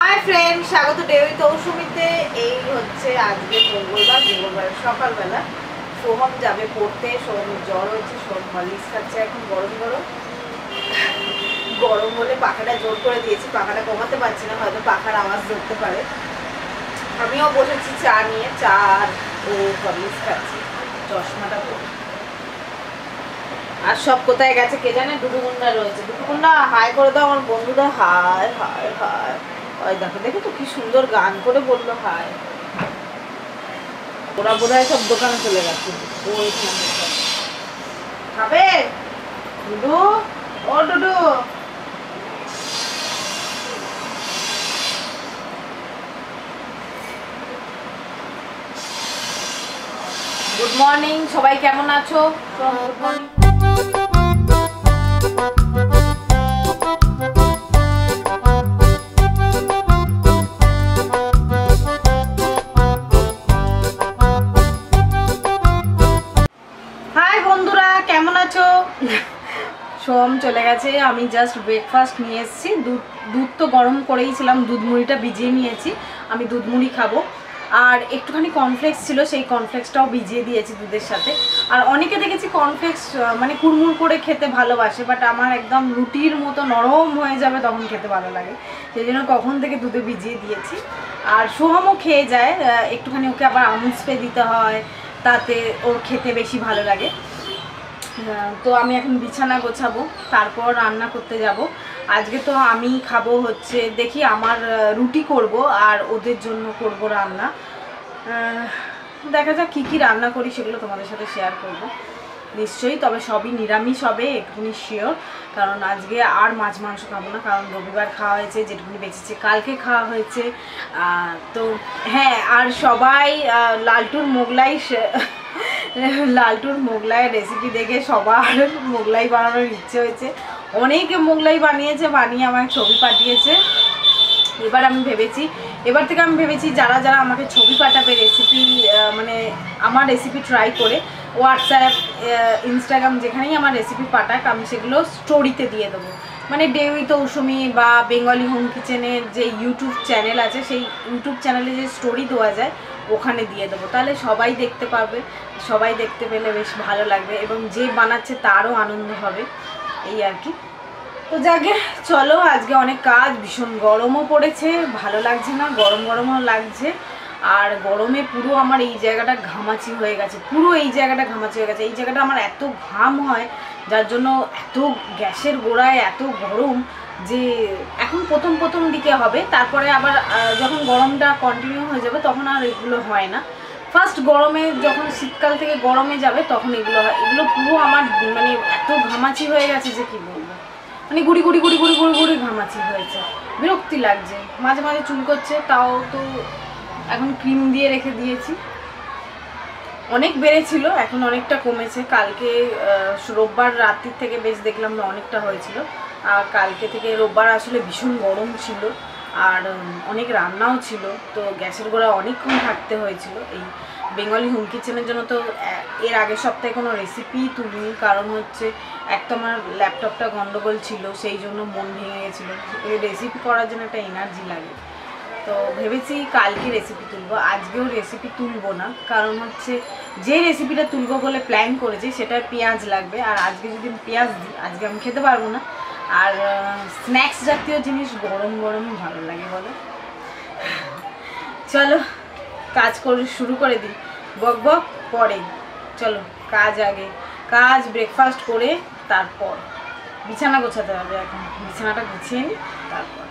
Hi friend, স্বাগত ডেউই তৌসুমিতে। এই হচ্ছে আজকে মঙ্গলবার সকালবেলা সোহম যাবে পড়তে। সোহমের জ্বর হচ্ছে, সোহম হরলিক্স খাচ্ছে এখন গরম গরম হলে পাখাটা জোর করে দিয়েছি, পাখাটা কমাতে পারছি না, হয়তো পাখার আওয়াজ ধরতে পারে। আমিও বসেছি চা নিয়ে, চা আর ও হরলিক্স খাচ্ছি, চশমাটা পরে। আর সব কোথায় গেছে কে জানে। দুটুকুন্ডা রয়েছে, দুটুকুন্ডা হাই করে দাও আমার বন্ধুরা। হায় হায় হায়, ওই দেখো দেখো তো কি সুন্দর গান করে বললো হায়। ওরা বোধহয় সব দোকানে চলে গেছে। খাবে ডুডু? ও ডুডু, গুড মর্নিং সবাই, কেমন আছো? Good morning. হাই বন্ধুরা, কেমন আছো? সোম চলে গেছে, আমি জাস্ট ব্রেকফাস্ট নিয়ে এসেছি। দুধ তো গরম করেইছিলাম, দুধ মুড়িটা ভিজিয়ে নিয়েছি, আমি দুধ মুড়ি খাবো। আর একটুখানি কর্নফ্লেক্স ছিল, সেই কর্নফ্লেক্সটাও ভিজিয়ে দিয়েছি দুধের সাথে। আর অনেকে দেখেছি কর্নফ্লেক্স মানে কুড়মুড় করে খেতে ভালোবাসে, বাট আমার একদম রুটির মতো নরম হয়ে যাবে তখন খেতে ভালো লাগে, সেই জন্য কখন থেকে দুধে ভিজিয়ে দিয়েছি। আর সোহামও খেয়ে যায়, একটুখানি ওকে আবার আমুল স্প্রে দিতে হয়, তাতে ওর খেতে বেশি ভালো লাগে। তো আমি এখন বিছানা গোছাবো, তারপর রান্না করতে যাব। আজকে তো আমি খাবো হচ্ছে, দেখি আমার রুটি করব আর ওদের জন্য করব রান্না। দেখা যাক কী কী রান্না করি, সেগুলো তোমাদের সাথে শেয়ার করব নিশ্চয়ই। তবে সবই নিরামিষ হবে, একটুখানি শিওর, কারণ আজকে আর মাছ মাংস খাবো না, কারণ রবিবার খাওয়া হয়েছে, যেটুকুনি বেঁচেছে কালকে খাওয়া হয়েছে। তো হ্যাঁ, আর সবাই লালটুর মোগলাইয়ের রেসিপি দেখে সবার মোগলাই বানানোর ইচ্ছে হয়েছে। অনেকে মোগলাই বানিয়েছে, বানিয়ে আমাকে ছবি পাঠিয়েছে। এবার থেকে আমি ভেবেছি যারা যারা আমাকে ছবি পাঠাবে রেসিপি, মানে আমার রেসিপি ট্রাই করে, হোয়াটসঅ্যাপ, ইনস্টাগ্রাম, যেখানেই আমার রেসিপি পাঠাক, আমি সেগুলো স্টোরিতে দিয়ে দেবো। মানে ডেউই তৌসুমি বা বেঙ্গলি হোম কিচেনের যে ইউটিউব চ্যানেল আছে, সেই ইউটিউব চ্যানেলে যে স্টোরি দেওয়া যায় ওখানে দিয়ে দেবো, তাহলে সবাই দেখতে পাবে। সবাই দেখতে পেলে বেশ ভালো লাগবে এবং যে বানাচ্ছে তারও আনন্দ হবে, এই আর কি। তো যাকে চলো, আজকে অনেক কাজ, ভীষণ গরমও পড়েছে, ভালো লাগছে না, গরমও লাগছে। আর গরমে পুরো আমার এই জায়গাটা ঘামাচি হয়ে গেছে, এই জায়গাটা আমার এত ঘাম হয়, যার জন্য এত গ্যাসের গোড়ায় এত গরম, যে এখন প্রথম দিকে হবে, তারপরে আবার যখন গরমটা কন্টিনিউ হয়ে যাবে তখন আর এগুলো হয় না। ফার্স্ট গরমে, যখন শীতকাল থেকে গরমে যাবে তখন এগুলো হয়। এগুলো পুরো আমার মানে এত ঘামাচি হয়ে গেছে যে কি বলবো, মানে গুড়ি ঘামাচি হয়েছে, বিরক্তি লাগছে, মাঝে মাঝে চুল করছে। তাও তো এখন ক্রিম দিয়ে রেখে দিয়েছি। অনেক বেড়েছিল, এখন অনেকটা কমেছে। কালকে রোববার রাত্রির থেকে বেশ দেখলাম না অনেকটা হয়েছিল। আর কালকে থেকে রোববার আসলে ভীষণ গরম ছিল, আর অনেক রান্নাও ছিল, তো গ্যাসের গোড়া অনেকক্ষণ থাকতে হয়েছিল। এই বেঙ্গলি হোম কিচেনের জন্য তো এর আগের সপ্তাহে কোনো রেসিপি তুলিনি, কারণ হচ্ছে একটা আমার ল্যাপটপটা গন্ডগোল ছিল, সেই জন্য মন ভেঙে গেছিলো। এই রেসিপি করার জন্য একটা এনার্জি লাগে, তো ভেবেছি কালকে রেসিপি তুলবো, আজকেও রেসিপি তুলবো না, কারণ হচ্ছে যে রেসিপিটা তুলবো বলে প্ল্যান করেছি সেটা পেঁয়াজ লাগবে, আর আজকে যদি পেঁয়াজ দিই আজকে আমি খেতে পারবো না। আর স্ন্যাক্স জাতীয় জিনিস গরমই ভালো লাগে বলো। চলো কাজ শুরু করে দিই, বক পরে। চলো কাজ আগে, ব্রেকফাস্ট করে তারপর বিছানা গোছাতে হবে। এখন বিছানাটা গুছিয়ে নিই, তারপর।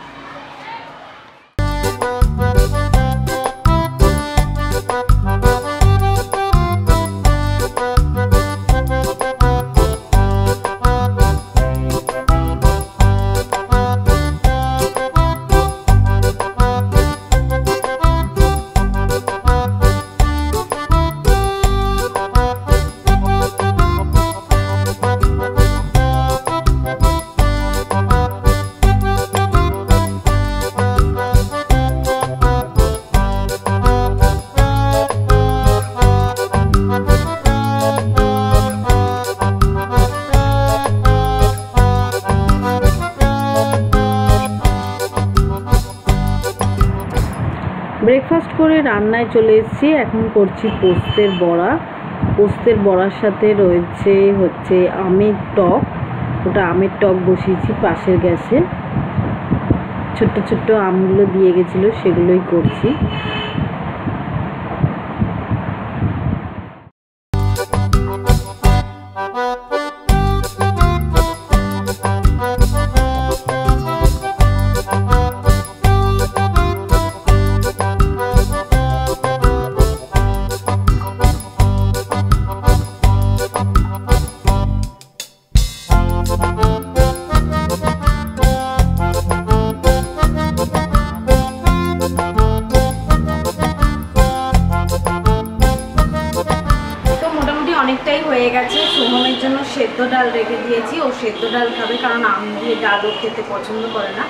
ব্রেকফাস্ট করে রান্নায় চলে এসেছি। এখন করছি পোস্তের বড়া। পোস্তের বড়ার সাথে রয়েছে হচ্ছে আমের টক। ওটা আমের টক বসিয়েছি পাশের গ্যাসে। ছোট্ট ছোট্ট আমগুলো দিয়ে গেছিলো, সেগুলোই করছি। অনেকটাই হয়ে গেছে। সোহমের জন্য সেদ্ধ ডাল রেখে দিয়েছি, ও সেদ্ধ ডাল খাবে, কারণ আম দিয়ে ডালও খেতে পছন্দ করে না।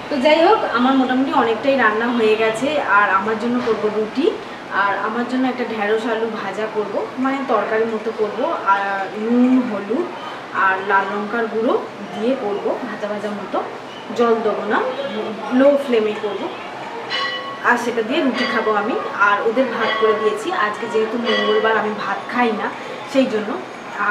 তো যাই হোক, আমার মোটামুটি অনেকটাই রান্না হয়ে গেছে। আর আমার জন্য করব রুটি, আর আমার জন্য একটা ঢেঁড়স আলু ভাজা করব, মানে তরকারি মতো করব। আর নুন হলুদ আর লাল লঙ্কার গুঁড়ো দিয়ে করব ভাজা ভাজা মতো, জল দেবো না, লো ফ্লেমে করব। আর সেটা দিয়ে রুটি খাবো আমি। আর ওদের ভাত করে দিয়েছি, আজকে যেহেতু মঙ্গলবার আমি ভাত খাই না, সেই জন্য।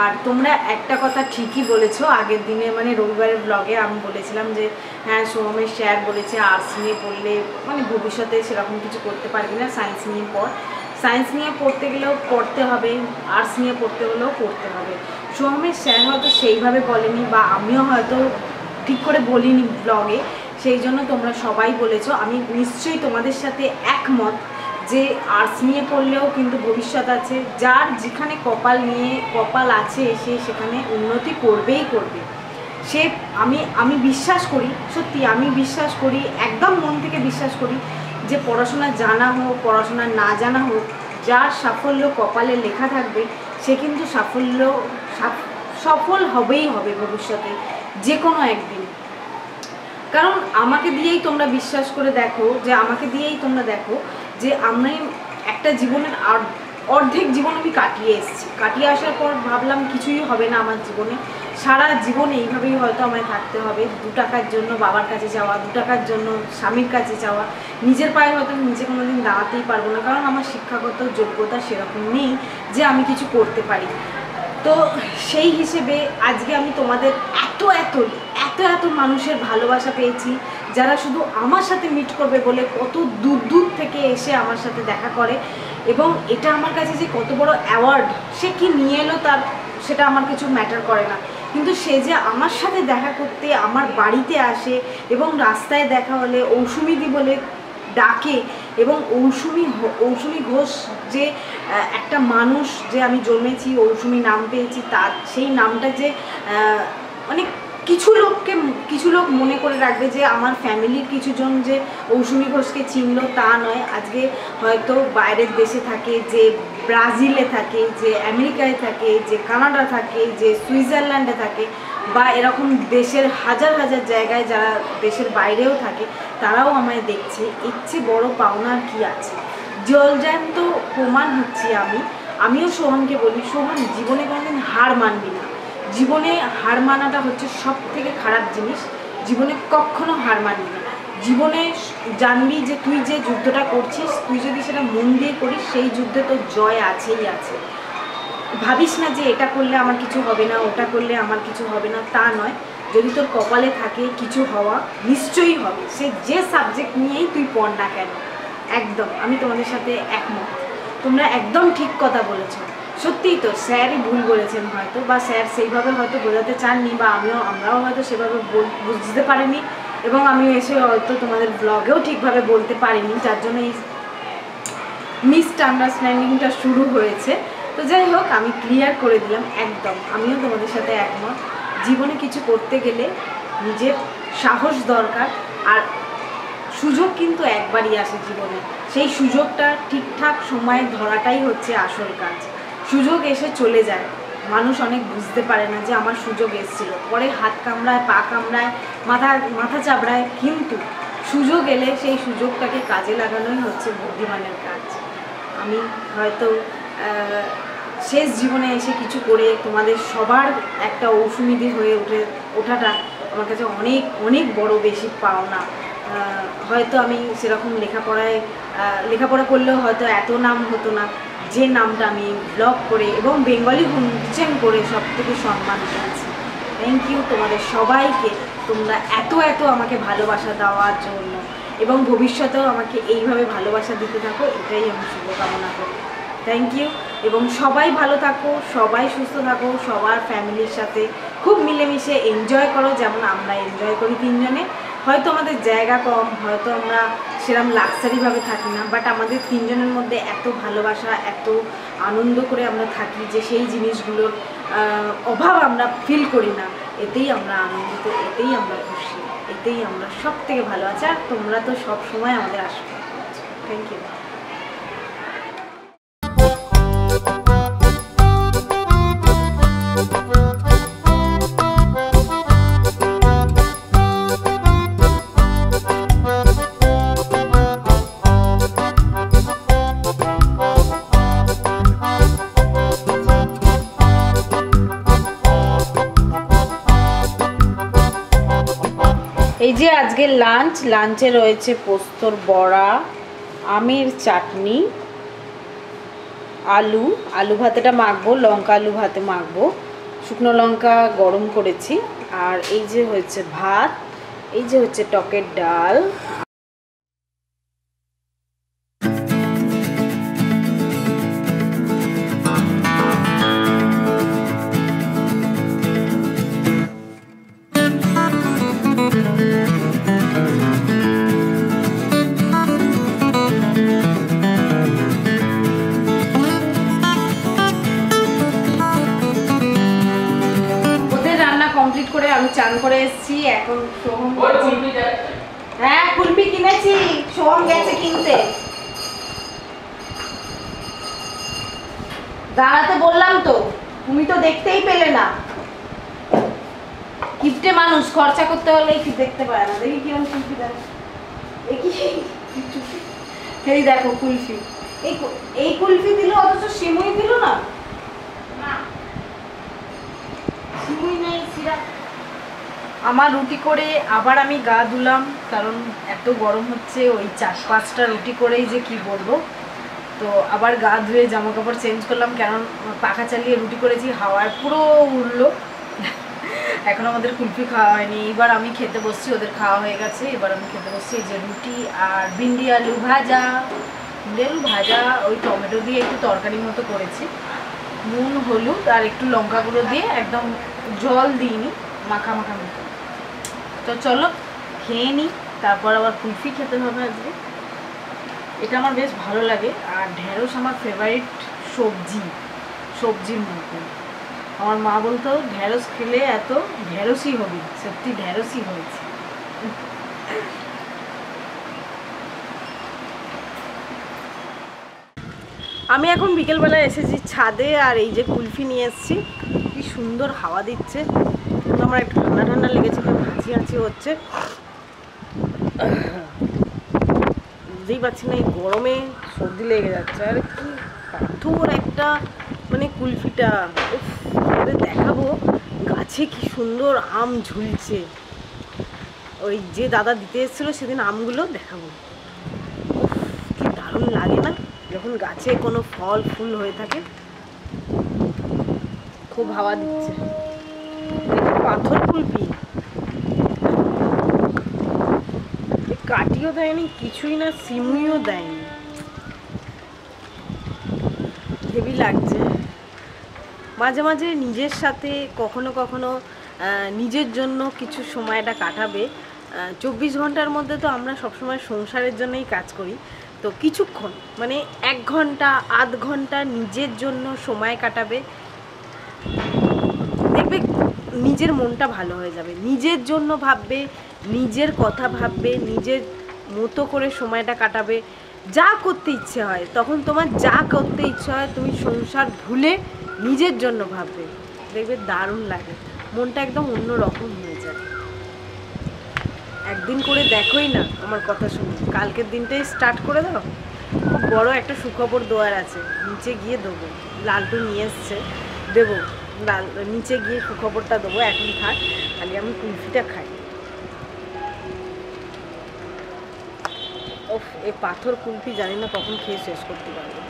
আর তোমরা একটা কথা ঠিকই বলেছো, আগের দিনে মানে রবিবারের ব্লগে আমি বলেছিলাম যে হ্যাঁ, সোহমের স্যার বলেছে আর্টস নিয়ে পড়লে মানে ভবিষ্যতে সেরকম কিছু করতে পারবি না, সায়েন্স নিয়ে পড়। সায়েন্স নিয়ে পড়তে গেলেও পড়তে হবে, আর্টস নিয়ে পড়তে হলেও পড়তে হবে। সোহমের স্যার হয়তো সেইভাবে বলেনি, বা আমিও হয়তো ঠিক করে বলিনি ব্লগে, সেই জন্য তোমরা সবাই বলেছো। আমি নিশ্চয়ই তোমাদের সাথে একমত যে আর্টস নিয়ে পড়লেও কিন্তু ভবিষ্যৎ আছে। যার যেখানে কপাল আছে সে সেখানে উন্নতি করবেই করবে। সে আমি বিশ্বাস করি, সত্যি আমি বিশ্বাস করি, একদম মন থেকে বিশ্বাস করি যে পড়াশোনা জানা হোক পড়াশোনা না জানা হোক, যার সাফল্য কপালে লেখা থাকবে সে কিন্তু সফল হবেই হবে ভবিষ্যতে, যে কোনো একদিন। কারণ আমাকে দিয়েই তোমরা বিশ্বাস করে দেখো, যে আমাকে দিয়েই তোমরা দেখো যে আমি একটা জীবনের অর্ধেক জীবন আমি কাটিয়ে আসার পর ভাবলাম কিছুই হবে না আমার জীবনে, সারা জীবন এইভাবেই হয়তো আমায় থাকতে হবে। 2 টাকার জন্য বাবার কাছে যাওয়া, 2 টাকার জন্য স্বামীর কাছে যাওয়া, নিজের পায়ে হয়তো নিজে কোনোদিন দাঁড়াতেই পারবো না, কারণ আমার শিক্ষাগত যোগ্যতা সেরকম নেই যে আমি কিছু করতে পারি। তো সেই হিসেবে আজকে আমি তোমাদের এত মানুষের ভালোবাসা পেয়েছি, যারা শুধু আমার সাথে মিট করবে বলে কত দূর থেকে এসে আমার সাথে দেখা করে। এবং এটা আমার কাছে যে কত বড় অ্যাওয়ার্ড, সে কি নিয়ে এলো সেটা আমার কিছু ম্যাটার করে না, কিন্তু সে যে আমার সাথে দেখা করতে আমার বাড়িতে আসে, এবং রাস্তায় দেখা হলে ঔসুমিদি বলে ডাকে। এবং ঔসুমি ঘোষ যে একটা মানুষ, যে আমি জন্মেছি ঔসুমি নাম পেয়েছি, তার সেই নামটা যে মানে কিছু লোক মনে করে রাখবে যে আমার ফ্যামিলির কিছুজন যে ঔসুমি ঘোষকে চিনলো, তা নয়। আজকে হয়তো বাইরের দেশে থাকে, যে ব্রাজিলে থাকে, যে আমেরিকায় থাকে, যে কানাডা থাকে, যে সুইজারল্যান্ডে থাকে, বা এরকম দেশের হাজার জায়গায় যারা দেশের বাইরেও থাকে, তারাও আমায় দেখছে। এর চেয়ে বড় পাওনার কি আছে? জলজ্যান্ত প্রমাণ হচ্ছি আমিও সোহমকে বলি, সোহম জীবনে কোনোদিন হার মানবি না। জীবনে হার মানাটা হচ্ছে সব থেকে খারাপ জিনিস। জীবনে কখনো হার মানবি না। জীবনে জানবি যে তুই যে যুদ্ধটা করছিস, তুই যদি সেটা মন দিয়ে করিস, সেই যুদ্ধে তোর জয় আছেই আছে। ভাবিস না যে এটা করলে আমার কিছু হবে না, ওটা করলে আমার কিছু হবে না, তা নয়। যদি তোর কপালে থাকে কিছু হওয়া, নিশ্চয়ই হবে, সে যে সাবজেক্ট নিয়েই তুই পড় না কেন। একদম আমি তোমাদের সাথে একমত, তোমরা একদম ঠিক কথা বলেছ। সত্যিই তো স্যারই ভুল বলেছেন হয়তো, বা স্যার সেইভাবে হয়তো বোঝাতে চাননি, বা আমরাও হয়তো সেভাবে বুঝতে পারিনি, এবং আমি এসে হয়তো তোমাদের ব্লগেও ঠিকভাবে বলতে পারিনি, যার জন্য এই মিসআন্ডারস্ট্যান্ডিংটা শুরু হয়েছে। তো যাই হোক, আমি ক্লিয়ার করে দিলাম। একদম আমিও তোমাদের সাথে একমত। জীবনে কিছু করতে গেলে নিজের সাহস দরকার, আর সুযোগ কিন্তু একবারই আসে জীবনে। সেই সুযোগটা ঠিকঠাক সময়ে ধরাটাই হচ্ছে আসল কাজ। সুযোগ এসে চলে যায়, মানুষ অনেক বুঝতে পারে না যে আমার সুযোগ এসেছিল, পরে হাত কামড়ায়, পা কামড়ায়, মাথা চাপড়ায়, কিন্তু সুযোগ এলে সেই সুযোগটাকে কাজে লাগানোই হচ্ছে বুদ্ধিমানের কাজ। আমি হয়তো শেষ জীবনে এসে কিছু করে তোমাদের সবার একটা ঔষুমিদি হয়ে ওঠাটা আমার কাছে অনেক বড় বেশি পাওনা। হয়তো আমি সেরকম লেখাপড়া করলেও হয়তো এত নাম হতো না, যে নামটা আমি ব্লগ করে এবং বেঙ্গলি গুনচেন করে সব থেকে সম্মান পেয়েছি। থ্যাংক ইউ তোমাদের সবাইকে, তোমরা এত আমাকে ভালোবাসা দেওয়ার জন্য, এবং ভবিষ্যতেও আমাকে এইভাবে ভালোবাসা দিতে থাকো, এটাই আমি শুভকামনা করি। থ্যাংক ইউ, এবং সবাই ভালো থাকো, সবাই সুস্থ থাকো, সবার ফ্যামিলির সাথে খুব মিলেমিশে এনজয় করো, যেমন আমরা এনজয় করি তিনজনে। হয়তো আমাদের জায়গা কম, হয়তো আমরা সেরকম লাক্সারিভাবে থাকি না, বাট আমাদের তিনজনের মধ্যে এত ভালোবাসা, এত আনন্দ করে আমরা থাকি যে সেই জিনিসগুলোর অভাব আমরা ফিল করি না। এতেই আমরা আনন্দিত, এতেই আমরা খুশি, এতেই আমরা সব থেকে ভালো আছি। আর তোমরা তো সব সময় আমাদের আশীর্বাদ করছো। Thank you. এই যে আজকে লাঞ্চে রয়েছে পোস্তর বড়া, আমের চাটনি, আলু ভাতেটা মাখবো, লঙ্কা আলু ভাতে মাখবো, শুকনো লঙ্কা গরম করেছি, আর এই যে হচ্ছে ভাত, এই যে হচ্ছে টকের ডাল। কমপ্লিট করে আমি চান করে এসেছি, এখন সোহম হ্যাঁ কুলপি কিনেছি, সোহম গেছে কিনতে। দাঁড়াতে বললাম তো, তুমি তো দেখতেই পেলে না। কিপটে মানুষ, খরচা করতে হলে কি দেখতে পায় না। দেখি কিরকম কুলফি দেয়, এই দেখো কুলফি, এই কুলফি দিল, অথচ সিমুই দিল না। আমার রুটি করে আবার আমি গা ধুলাম, কারণ এত গরম হচ্ছে, ওই 4-5টা রুটি করেই যে কি বলবো। তো আবার গা ধুয়ে জামা কাপড় চেঞ্জ করলাম, কারণ পাখা চালিয়ে রুটি করেছি, হাওয়ায় পুরো উড়লো। এখন আমাদের কুলফি খাওয়া হয়নি, এবার আমি খেতে বসছি, ওদের খাওয়া হয়ে গেছে, এবার আমি খেতে বসছি। এই যে রুটি আর ভিন্ডি আলু ভাজা, ওই টমেটো দিয়ে একটু তরকারি মতো করেছি, নুন হলুদ আর একটু লঙ্কা গুঁড়ো দিয়ে, একদম জল দিইনি, মাখা মতো। তো চলো খেয়ে নিই, তারপর আবার কুলফি খেতে হবে আজকে। এটা আমার বেশ ভালো লাগে, আর ঢেঁড়স আমার ফেভারিট সবজির মধ্যে। আমার মা বলতো ঢেঁড়স খেলে এত ঢেঁড়সই হবি, সত্যি ঢেঁড়সই হয়েছে। আমি এখন বিকেলবেলা এসেছি ছাদে, আর এই যে কুলফি নিয়ে এসেছি, কি সুন্দর হাওয়া দিচ্ছে। আমার একটু ঠান্ডা লেগেছে, হাঁচি হচ্ছে, বুঝতেই পারছি না, এই গরমে সর্দি লেগে যাচ্ছে। আর কি পাথর একটা, মানে কুলফিটা দেখাবো, গাছে কি সুন্দর আম ঝুলছে। ওই যে দাদা দিতে এসেছিলো সেদিন আমগুলো দেখাবো, কি দারুণ লাগে না যখন গাছে কোনো ফল ফুল হয়ে থাকে। খুব হাওয়া দিচ্ছে, পাথর কুলফি, কাটিও দেয়নি কিছুই না, সিমুইও দেয়নি, হেভি লাগছে। মাঝে মাঝে নিজের সাথে কখনো কখনো নিজের জন্য কিছু সময়টা কাটাবে। 24 ঘন্টার মধ্যে তো আমরা সবসময় সংসারের জন্যই কাজ করি, তো কিছুক্ষণ মানে 1 ঘন্টা আধ ঘন্টা নিজের জন্য সময় কাটাবে, দেখবে নিজের মনটা ভালো হয়ে যাবে। নিজের জন্য ভাববে, নিজের কথা ভাববে, নিজের মতো করে সময়টা কাটাবে। যা করতে ইচ্ছে হয়, তখন তোমার যা করতে ইচ্ছে হয় তুমি সংসার ভুলে নিজের জন্য ভাববে, দেখবে দারুণ লাগে, মনটা একদম অন্য রকম হয়ে যায়। একদিন করে দেখোই না আমার কথা শুনে, কালকের দিনটাই স্টার্ট করে দাও। খুব বড় একটা সুখবর দেওয়ার আছে, নিচে গিয়ে দেবো, লালটু নিয়ে এসছে, দেবো, নিচে গিয়ে সুখবরটা দেবো। এখন থাক, খালি আমি কুলফিটা খাই। ওফ, এই পাথর কুলফি জানি না কখন খেয়ে শেষ করতে পারবো।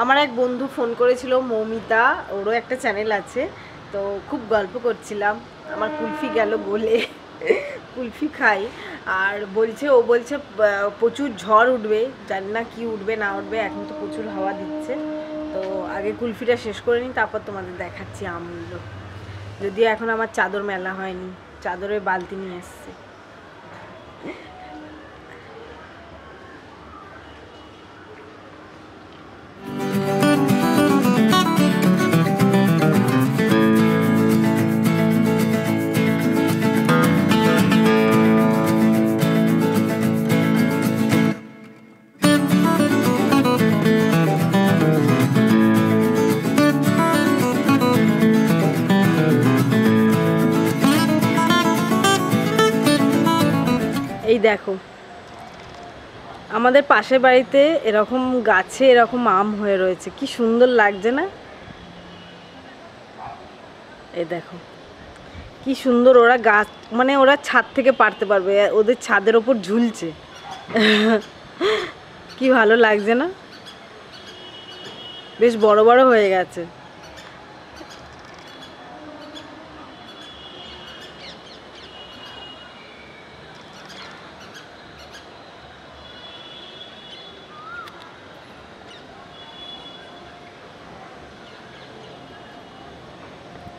আমার এক বন্ধু ফোন করেছিল, মৌমিতা, ওরও একটা চ্যানেল আছে, তো খুব গল্প করছিলাম। আমার কুলফি গেল গলে, কুলফি খাই, আর ও বলছে প্রচুর ঝড় উঠবে, জানি না কি উঠবে না উঠবে, এখন তো প্রচুর হাওয়া দিচ্ছে। তো আগে কুলফিটা শেষ করে নিই, তারপর তোমাদের দেখাচ্ছি আমগুলো। যদিও এখন আমার চাদর মেলা হয়নি, চাদরের বালতি নিয়ে এসছে। এই দেখো, আমাদের পাশের বাড়িতে এরকম গাছে এরকম আম হয়ে রয়েছে, কি সুন্দর লাগছে না? এই দেখো কি সুন্দর, ওরা গাছ মানে ওরা ছাদ থেকে পারতে পারবে, ওদের ছাদের ওপর ঝুলছে। কি ভালো লাগছে না? বেশ বড় বড় হয়ে গেছে।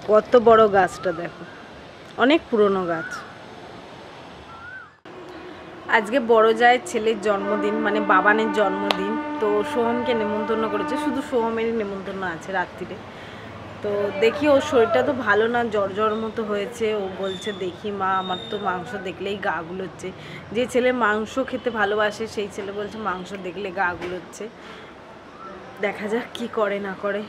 কত বড় গাছটা দেখো, অনেক পুরনো গাছ। আজকে বড় জায়ের ছেলের জন্মদিন, মানে বাবানের জন্মদিন, তো সোহমকে নেমন্তন্ন করেছে, শুধু সোহমেরই নেমন্তন্ন আছে রাত্রিরে। তো দেখি, ওর শরীরটা তো ভালো না, জ্বর জ্বর মতো হয়েছে। ও বলছে দেখি মা, আমার তো মাংস দেখলেই গা গুলোচ্ছে। যে ছেলে মাংস খেতে ভালোবাসে সেই ছেলে বলছে মাংস দেখলে গা গুলোচ্ছে। দেখা যাক কি করে না করে।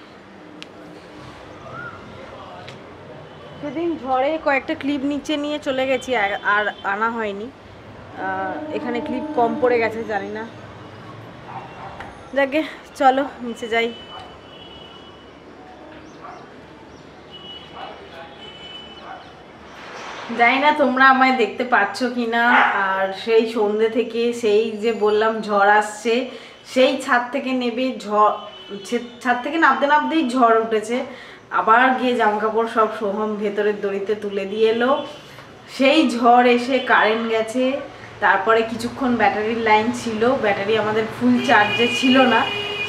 সেদিন ঝড়ে কয়েকটা ক্লিপ নিচে নিয়ে চলে গেছি, আর আনা হয়নি। এখানে ক্লিপ কম পড়ে গেছে, জানি না। যাকে চলো নিচে যাই। জানি না তোমরা আমায় দেখতে পাচ্ছ কি না। আর সেই সন্ধ্যে থেকে, সেই যে বললাম ঝড় আসছে, সেই ছাদ থেকে নেবে ছাদ থেকে নামতে নামতেই ঝড় উঠেছে। আবার গিয়ে জামাকাপড় সব সোহম ভেতরের দড়িতে তুলে দিয়ে এলো। সেই ঝড় এসে কারেন্ট গেছে, তারপরে কিছুক্ষণ ব্যাটারির লাইন ছিল, ব্যাটারি আমাদের ফুল চার্জে ছিল না,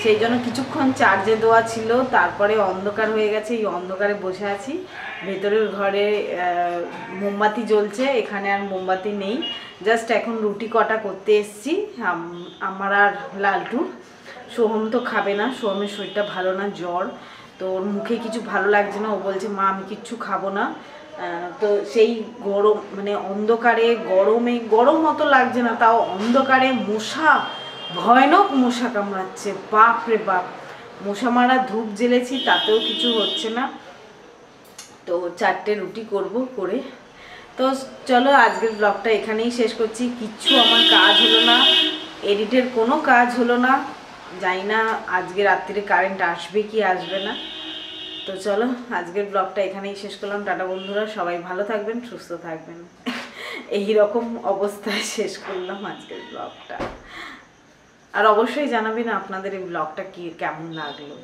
সেই জন্য কিছুক্ষণ চার্জে দেওয়া ছিল। তারপরে অন্ধকার হয়ে গেছে, এই অন্ধকারে বসে আছি। ভেতরের ঘরে মোমবাতি জ্বলছে, এখানে আর মোমবাতি নেই। জাস্ট এখন রুটি কটা করতে এসছি, আমার আর লালটু। সোহম তো খাবে না, সোহমের শরীরটা ভালো না, জ্বর, তো ওর মুখে কিছু ভালো লাগছে না। ও বলছে মা আমি কিচ্ছু খাবো না। তো সেই গরম, মানে অন্ধকারে গরমে, গরম মতো লাগছে না, তাও অন্ধকারে মশা, ভয়ানক মশা কামড়াচ্ছে, বাপ রে বাপ। মশা মারা ধূপ জ্বেলেছি, তাতেও কিছু হচ্ছে না। তো 4টে রুটি করব করে। তো চলো আজকের ব্লগটা এখানেই শেষ করছি। কিচ্ছু আমার কাজ হলো না, এডিটের কোনো কাজ হলো না। জানি না আজকে রাত্রিরে কারেন্ট আসবে কি আসবে না। তো চলো আজকের ব্লগটা এখানেই শেষ করলাম। টাটা বন্ধুরা, সবাই ভালো থাকবেন, সুস্থ থাকবেন। এই রকম অবস্থায় শেষ করলাম আজকের ব্লগটা। আর অবশ্যই জানাবেন আপনাদের এই ব্লগটা কেমন লাগলো।